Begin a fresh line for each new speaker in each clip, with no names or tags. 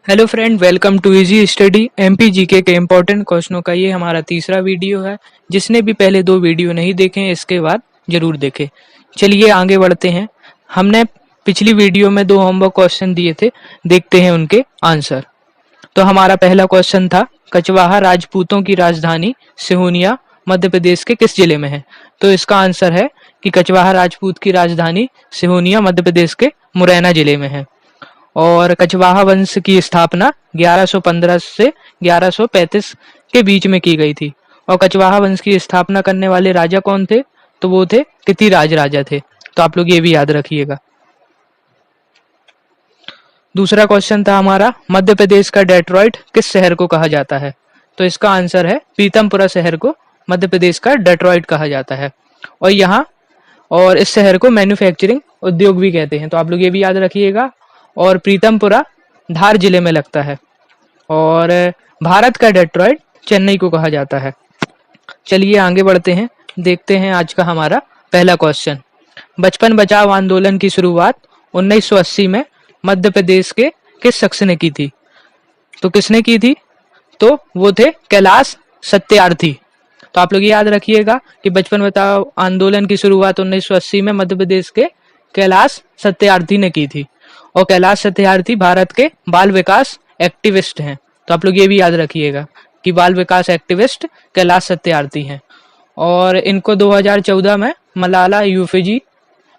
Hello friend, welcome to easy study MP GK के important क्वेश्चनों का ये हमारा तीसरा वीडियो है। जिसने भी पहले दो वीडियो नहीं देखे हैं इसके बाद जरूर देखें। चलिए आगे बढ़ते हैं। हमने पिछली वीडियो में दो होमवर्क क्वेश्चन दिए थे, देखते हैं उनके आंसर। तो हमारा पहला क्वेश्चन था, कचवाहा राजपूतों की राजधानी सिहोनिया मध्य प्रदेश के किस जिले में है? तो इसका आंसर है कि कचवाहा राजपूत की राजधानी सिहोनिया मध्य प्रदेश के मुरैना जिले में है। और कछवाहा वंश की स्थापना 1115 से 1135 के बीच में की गई थी। और कछवाहा वंश की स्थापना करने वाले राजा कौन थे? तो वो थे कितिराज राजा थे। तो आप लोग ये भी याद रखिएगा। दूसरा क्वेश्चन था हमारा, मध्य प्रदेश का डेट्रॉइट किस शहर को कहा जाता है? तो इसका आंसर है पीतमपुरा शहर को मध्य प्रदेश का डेट्रॉइट कहा जाता है। और इस शहर को मैन्युफैक्चरिंग उद्योग भी कहते हैं। तो आप लोग ये भी याद रखिएगा। और प्रीतमपुरा धार जिले में लगता है। और भारत का डेट्रॉइट चेन्नई को कहा जाता है। चलिए आगे बढ़ते हैं, देखते हैं आज का हमारा पहला क्वेश्चन। बचपन बचाओ आंदोलन की शुरुआत 1980 में मध्य प्रदेश के किस शख्स ने की थी? तो किसने की थी? तो वो थे कैलाश सत्यार्थी। तो आप लोग ये याद रखिएगा कि बचपन बचाओ आंदोलन की शुरुआत 1980 में मध्य प्रदेश के कैलाश सत्यार्थी ने की थी। और कैलाश सत्यार्थी भारत के बाल विकास एक्टिविस्ट हैं। तो आप लोग ये भी याद रखिएगा कि बाल विकास एक्टिविस्ट कैलाश सत्यार्थी हैं। और इनको 2014 में मलाला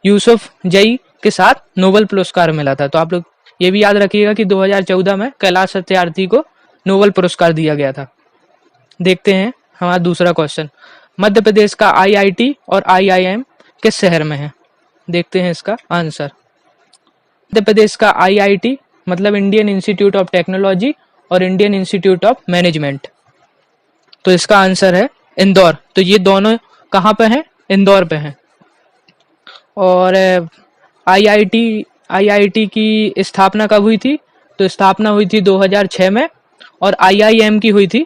यूसुफजई के साथ नोबेल पुरस्कार मिला था। तो आप लोग ये भी याद रखिएगा कि 2014 में कैलाश सत्यार्थी को नोबेल पुरस्कार दिया गया था। देखते हैं हमारा दूसरा क्वेश्चन। मध्य प्रदेश का आईआईटी और आईआईएम किस शहर में है? देखते हैं इसका आंसर। मध्य प्रदेश का आईआईटी मतलब इंडियन इंस्टीट्यूट ऑफ टेक्नोलॉजी और इंडियन इंस्टीट्यूट ऑफ मैनेजमेंट। तो इसका आंसर है इंदौर। तो ये दोनों कहाँ पे हैं? इंदौर पे हैं। और आईआईटी की स्थापना कब हुई थी? तो स्थापना हुई थी 2006 में। और आईआईएम की हुई थी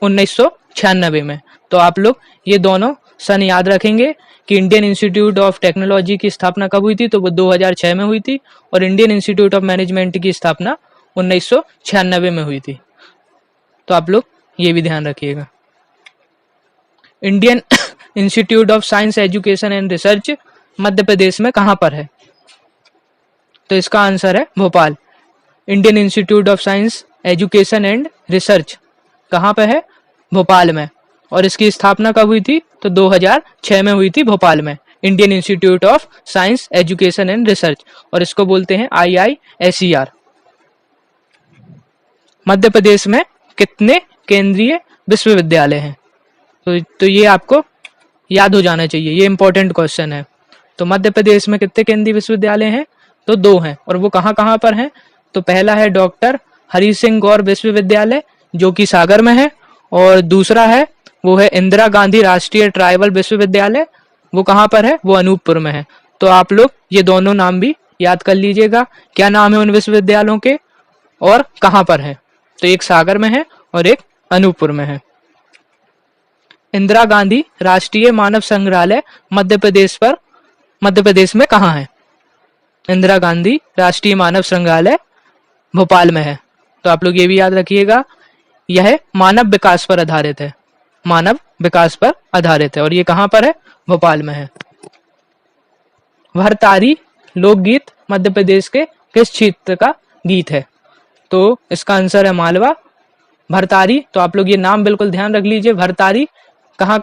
1996 में। तो आप लोग ये दोनों सन याद रखेंगे कि इंडियन इंस्टीट्यूट ऑफ टेक्नोलॉजी की स्थापना कब हुई थी? तो वो 2006 में हुई थी। और इंडियन इंस्टीट्यूट ऑफ मैनेजमेंट की स्थापना 1996 में हुई थी। तो आप लोग ये भी ध्यान रखिएगा। Indian Institute of Science Education and Research Madhya Pradesh में कहाँ पर है? तो इसका आंसर है Bhopal. Indian Institute of Science Education and Research कहाँ पे है? भोपाल में। और इसकी स्थापना कब हुई थी? तो 2006 में हुई थी भोपाल में, Indian Institute of Science Education and research. और इसको बोलते हैं IISER। मध्य प्रदेश में कितने केंद्रीय विश्वविद्यालय हैं? तो ये आपको याद हो जाना चाहिए, ये इंपॉर्टेंट क्वेश्चन है। तो मध्य प्रदेश में कितने केंद्रीय विश्वविद्यालय हैं? तो 2 हैं। और वो कहाँ कहाँ पर हैं? तो पहला है डॉक्टर हरि सिंह गौर विश्वविद्यालय जो कि सागर में है। और दूसरा है वो है इंदिरा गांधी राष्ट्रीय ट्राइबल विश्वविद्यालय। वो कहाँ पर है? वो अनूपपुर में है। तो आप लोग ये दोनों नाम भी याद कर लीजिएगा, क्या नाम है उन विश्वविद्यालयों के और कहाँ पर है। तो एक सागर में है और एक अनूपपुर में है। इंदिरा गांधी राष्ट्रीय मानव संग्रहालय मध्य प्रदेश में कहाँ है? इंदिरा गांधी राष्ट्रीय मानव संग्रहालय भोपाल में है। तो आप लोग ये भी याद रखिएगा, यह मानव विकास पर आधारित है। मानव विकास पर आधारित है। और ये कहाँ पर है? भोपाल में है। भरतारी लोकगीत मध्य प्रदेश के किस क्षेत्र का गीत है? तो इसका आंसर है मालवा। भरतारी, तो आप लोग ये नाम बिल्कुल ध्यान रख लीजिए। भरतारी कहाँ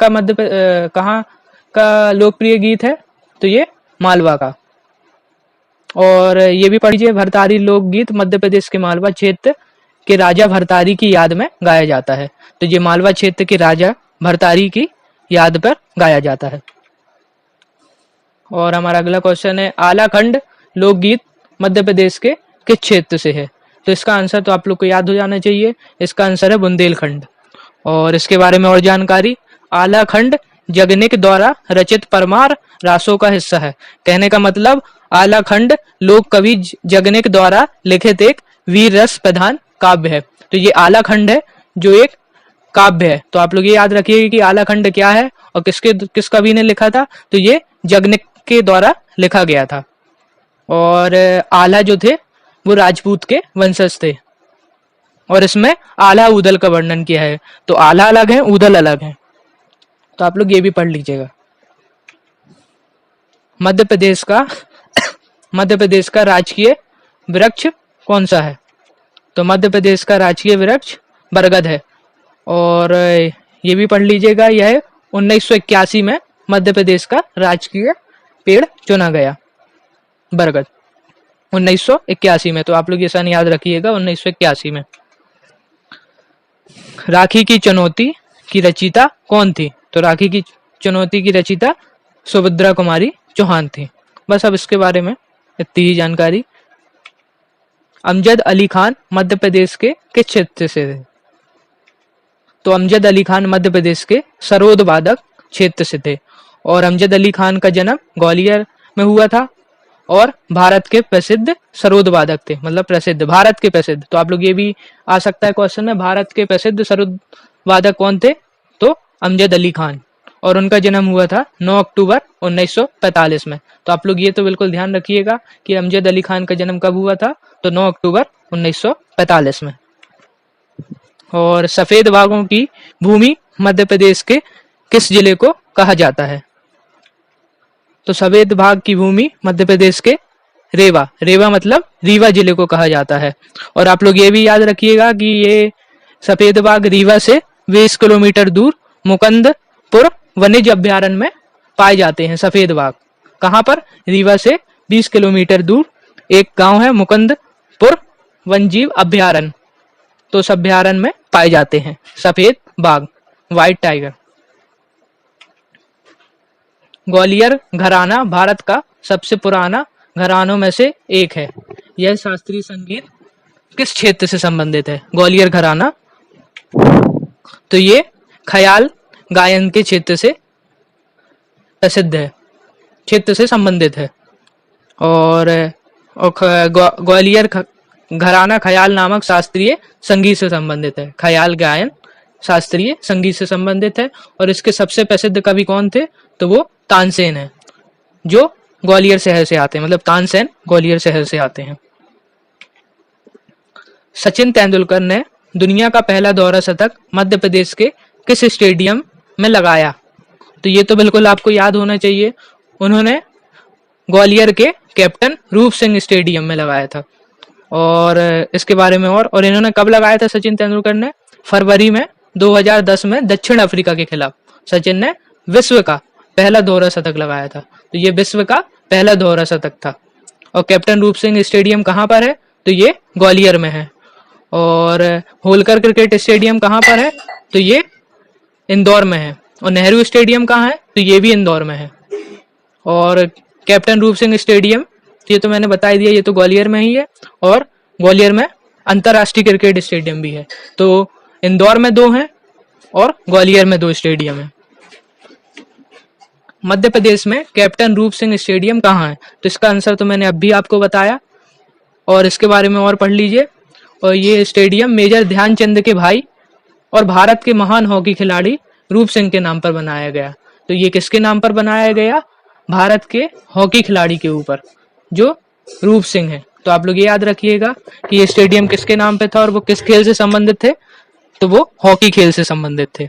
का लोकप्रिय गीत है? तो ये मालवा का। और ये भी पढ़िए, भरतारी लोकगीत मध्य प्रदेश के मालवा क्षेत्र के राजा भरतारी की याद में गाया जाता है। तो ये मालवा क्षेत्र के राजा भरतारी की याद पर गाया जाता है। और हमारा अगला क्वेश्चन है, आलाखंड लोकगीत मध्य प्रदेश के किस क्षेत्र से है? तो इसका आंसर तो आप लोग को याद हो जाना चाहिए, इसका आंसर है बुंदेलखंड। और इसके बारे में और जानकारी, आलाखंड जगनिक द्वारा रचित परमार रासों का हिस्सा है। कहने का मतलब आलाखंड लोक कवि जगनिक द्वारा लिखित एक वीर रस प्रधान काव्य है। तो ये आलाखंड है जो एक काव्य है। तो आप लोग ये याद रखिए कि आलाखंड क्या है और किस कवि ने लिखा था। तो ये जगनिक के द्वारा लिखा गया था। और आला जो थे वो राजपूत के वंशज थे। और इसमें आला ऊदल का वर्णन किया है। तो आला अलग है, ऊदल अलग है, तो आप लोग ये भी पढ़ लीजिएगा। मध्य प्रदेश का मध्य प्रदेश का राजकीय वृक्ष कौन सा है? तो मध्य प्रदेश का राजकीय वृक्ष बरगद है। और ये भी पढ़ लीजिएगा, यह 1981 में मध्य प्रदेश का राजकीय पेड़ चुना गया, बरगद, 1981 में। तो आप लोग ये सन याद रखिएगा, 1981 में। राखी की चुनौती की रचयिता कौन थी? तो राखी की चुनौती की रचयिता सुभद्रा कुमारी चौहान थी। बस अब इसके बारे में इतनी ही जानकारी। अमजद अली खान मध्य प्रदेश के किस क्षेत्र से थे? तो अमजद अली खान मध्य प्रदेश के सरोद वादक क्षेत्र से थे। और अमजद अली खान का जन्म ग्वालियर में हुआ था और भारत के प्रसिद्ध सरोद वादक थे, मतलब प्रसिद्ध, भारत के प्रसिद्ध। तो आप लोग ये भी आ सकता है क्वेश्चन में, भारत के प्रसिद्ध सरोद वादक कौन थे? तो अमजद अली खान। और उनका जन्म हुआ था 9 अक्टूबर 1945 में। तो आप लोग ये तो बिल्कुल ध्यान रखिएगा कि अमजद अली खान का जन्म कब हुआ था? तो 9 अक्टूबर 1945 में। और सफेद बाघों की भूमि मध्य प्रदेश के किस जिले को कहा जाता है? तो सफेद बाघ की भूमि मध्य प्रदेश के रेवा, रेवा मतलब रीवा जिले को कहा जाता है। और आप लोग ये भी याद रखिएगा कि ये सफेद बाघ रीवा से 20 किलोमीटर दूर मुकुंदपुर वन्यजीव अभ्यारण्य में पाए जाते हैं। सफेद बाघ कहाँ पर? रीवा से 20 किलोमीटर दूर एक गांव है मुकुंदपुर वन्यजीव अभ्यारण्य, तो इस अभ्यारण्य में पाए जाते हैं सफेद बाघ, व्हाइट टाइगर। ग्वालियर घराना भारत का सबसे पुराना घरानों में से एक है। यह शास्त्रीय संगीत किस क्षेत्र से संबंधित है? ग्वालियर घराना, तो ये ख्याल गायन के क्षेत्र से प्रसिद्ध है, क्षेत्र से संबंधित है। और ग्वालियर घराना ख्याल नामक शास्त्रीय संगीत से संबंधित है। ख्याल गायन शास्त्रीय संगीत से संबंधित है। और इसके सबसे प्रसिद्ध कवि कौन थे? तो वो तानसेन है, जो ग्वालियर शहर से आते हैं, मतलब तानसेन ग्वालियर शहर से आते हैं। सचिन तेंदुलकर ने दुनिया का पहला दोहरा शतक मध्य प्रदेश के किस स्टेडियम में लगाया? तो ये तो बिल्कुल आपको याद होना चाहिए, उन्होंने ग्वालियर के कैप्टन रूप सिंह स्टेडियम में लगाया था। और इसके बारे में और इन्होंने कब लगाया था सचिन तेंदुलकर ने? फरवरी में 2010 में दक्षिण अफ्रीका के खिलाफ सचिन ने विश्व का पहला दोहरा शतक लगाया था। तो ये विश्व का पहला दोहरा शतक था। और कैप्टन रूप सिंह स्टेडियम कहाँ पर है? तो ये ग्वालियर में है। और होलकर क्रिकेट स्टेडियम कहाँ पर है? तो ये इंदौर में है। और नेहरू स्टेडियम कहाँ है? तो ये भी इंदौर में है। और कैप्टन रूप सिंह स्टेडियम, ये तो मैंने बता दिया, ये तो ग्वालियर में ही है। और ग्वालियर में अंतर्राष्ट्रीय क्रिकेट स्टेडियम भी है। तो इंदौर में 2 हैं और ग्वालियर में 2 स्टेडियम है। मध्य प्रदेश में कैप्टन रूप सिंह स्टेडियम कहाँ है? तो इसका आंसर तो मैंने अभी आपको बताया, और इसके बारे में और पढ़ लीजिए। और ये स्टेडियम मेजर ध्यानचंद के भाई और भारत के महान हॉकी खिलाड़ी रूप सिंह के नाम पर बनाया गया। तो ये किसके नाम पर बनाया गया? भारत के हॉकी खिलाड़ी के ऊपर, जो रूप सिंह है। तो आप लोग ये याद रखिएगा कि ये स्टेडियम किसके नाम पे था और वो किस खेल से संबंधित थे? तो वो हॉकी खेल से संबंधित थे।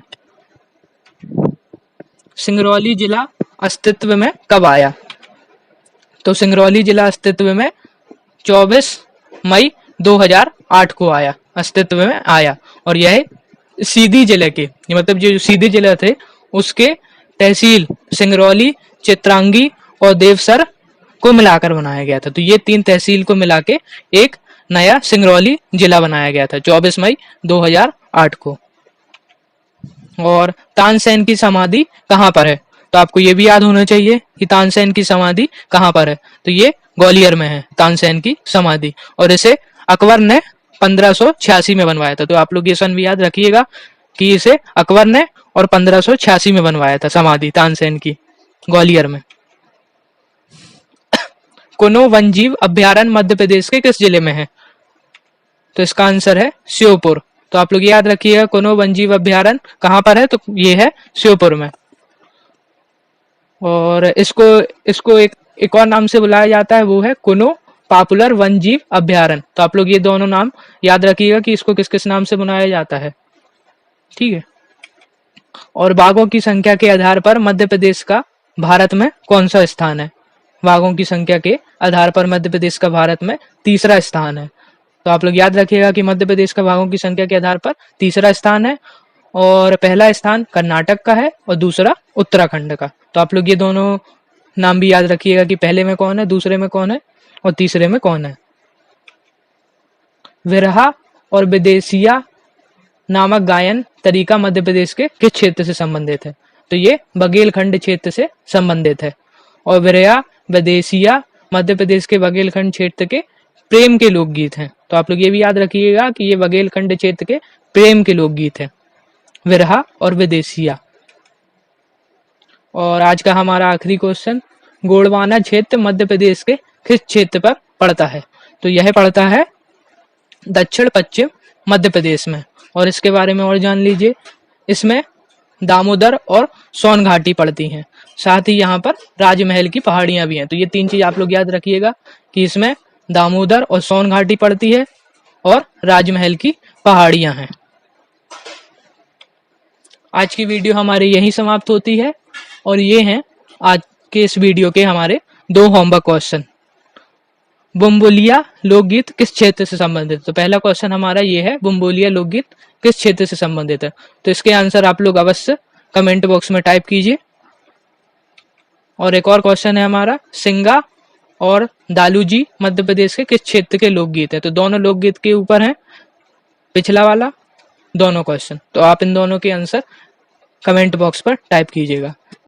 सिंगरौली जिला अस्तित्व में कब आया? तो सिंगरौली जिला अस्तित्व में 24 मई 2008 को आया, अस्तित्व में आया। और यह सीधी जिले के, मतलब जो सीधी जिले थे उसके तहसील सिंगरौली, चित्रांगी और देवसर को मिलाकर बनाया गया था। तो ये 3 तहसील को मिला के एक नया सिंगरौली जिला बनाया गया था 24 मई 2008 को। और तानसेन की समाधि कहाँ पर है? तो आपको ये भी याद होना चाहिए कि तानसेन की समाधि कहाँ पर है। तो ये ग्वालियर में है तानसेन की समाधि। और इसे अकबर ने 1586 में बनवाया था। तो आप लोग ये सन भी याद रखिएगा कि इसे अकबर ने और 1586 में बनवाया था समाधि तानसेन की, ग्वालियर में। कुनो वन्यजीव अभ्यारण्य मध्य प्रदेश के किस जिले में है? तो इसका आंसर है श्योपुर। तो आप लोग याद रखिएगा कुनो वन्यजीव अभ्यारण्य कहाँ पर है? तो ये है श्योपुर में। और इसको एक और नाम से बुलाया जाता है, वो है कुनो पॉपुलर वन जीव अभ्यारण्य। तो आप लोग ये दोनों नाम याद रखिएगा कि इसको किस किस नाम से बुलाया जाता है, ठीक है। और बाघों की संख्या के आधार पर मध्य प्रदेश का भारत में कौन सा स्थान है? बाघों की संख्या के आधार पर मध्य प्रदेश का भारत में तीसरा स्थान है। तो आप लोग याद रखिएगा कि मध्य प्रदेश का बाघों की संख्या के आधार पर तीसरा स्थान है, और पहला स्थान कर्नाटक का है और दूसरा उत्तराखंड का। तो आप लोग ये दोनों नाम भी याद रखिएगा कि पहले में कौन है, दूसरे में कौन है और तीसरे में कौन है। विरहा और विदेशिया नामक गायन तरीका मध्य प्रदेश के किस क्षेत्र से संबंधित है? तो ये बघेलखंड क्षेत्र से संबंधित है। और विरहा विदेशिया मध्य प्रदेश के बघेलखंड क्षेत्र के प्रेम के लोकगीत हैं। तो आप लोग ये भी याद रखिएगा कि ये बघेलखंड क्षेत्र के प्रेम के लोकगीत हैं, विरहा और विदेशिया। और आज का हमारा आखिरी क्वेश्चन, गोंडवाना क्षेत्र मध्य प्रदेश के किस क्षेत्र पर पड़ता है? तो यह पड़ता है दक्षिण पश्चिम मध्य प्रदेश में। और इसके बारे में और जान लीजिए, इसमें दामोदर और सोन घाटी पड़ती हैं, साथ ही यहाँ पर राजमहल की पहाड़ियां भी हैं। तो ये तीन चीज आप लोग याद रखिएगा कि इसमें दामोदर और सोन घाटी पड़ती है और राजमहल की पहाड़ियां हैं। आज की वीडियो हमारी यहीं समाप्त होती है, और ये हैं आज के इस वीडियो के हमारे 2 होमवर्क क्वेश्चन। बुम्बुलिया लोकगीत किस क्षेत्र से संबंधित है? तो पहला क्वेश्चन हमारा ये है, बुम्बुलिया लोकगीत किस क्षेत्र से संबंधित है? तो इसके आंसर आप लोग अवश्य कमेंट बॉक्स में टाइप कीजिए। और एक और क्वेश्चन है हमारा, सिंगा और दालूजी मध्य प्रदेश के किस क्षेत्र के लोकगीत है? तो दोनों लोकगीत के ऊपर है पिछला वाला दोनों क्वेश्चन। तो आप इन दोनों के आंसर कमेंट बॉक्स पर टाइप कीजिएगा।